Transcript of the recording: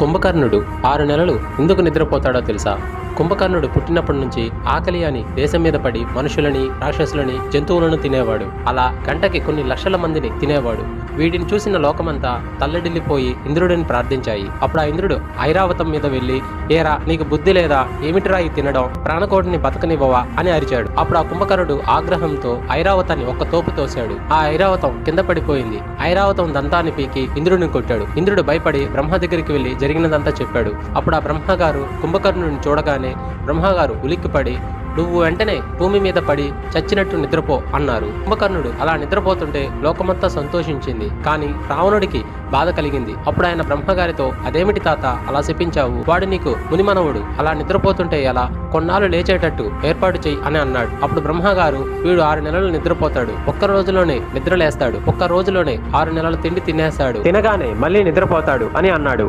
కుంభకర్ణుడు 6 నెలలు ఎందుకు నిద్రపోతాడో తెలుసా? కుంభకర్ణుడు పుట్టినప్పటి నుంచి ఆకలి అని దేశం మీద పడి మనుషులని, రాక్షసులని, జంతువులను తినేవాడు. అలా గంటకి కొన్ని లక్షల మందిని తినేవాడు. వీడిని చూసిన లోకమంతా తల్లడిల్లిపోయి ఇంద్రుడిని ప్రార్థించాయి. అప్పుడు ఆ ఇంద్రుడు ఐరావతం మీద వెళ్లి, ఏరా నీకు బుద్ధి లేదా? ఏమిటిరా ఈ తినడం? ప్రాణకోటిని బతకనివ్వవా అని అరిచాడు. అప్పుడు ఆ కుంభకర్ణుడు ఆగ్రహంతో ఐరావతాన్ని ఒక్క తోపు తోశాడు. ఆ ఐరావతం కింద పడిపోయింది. ఐరావతం దంతాన్ని పీకి ఇంద్రుడిని కొట్టాడు. ఇంద్రుడు భయపడి బ్రహ్మ దగ్గరికి వెళ్లి జరిగినదంతా చెప్పాడు. అప్పుడు ఆ బ్రహ్మగారు కుంభకర్ణుడిని చూడగానే బ్రహ్మగారు ఉలిక్కిపడి, నువ్వు వెంటనే భూమి మీద పడి చచ్చినట్టు నిద్రపో అన్నారు. కుంభకర్ణుడు అలా నిద్రపోతుంటే లోకమంతా సంతోషించింది. కానీ రావణుడికి బాధ కలిగింది. అప్పుడు ఆయన బ్రహ్మగారితో, అదేమిటి తాత అలా శపించావు? వాడు నీకు మునిమనవుడు, అలా నిద్రపోతుంటే ఎలా? కొన్నాళ్ళు లేచేటట్టు ఏర్పాటు చెయ్యి అని అన్నాడు. అప్పుడు బ్రహ్మగారు, వీడు 6 నెలలు నిద్రపోతాడు, ఒక్క రోజులోనే నిద్రలేస్తాడు, ఒక్క రోజులోనే 6 నెలల తిండి తినేస్తాడు, తినగానే మళ్ళీ నిద్రపోతాడు అని అన్నాడు.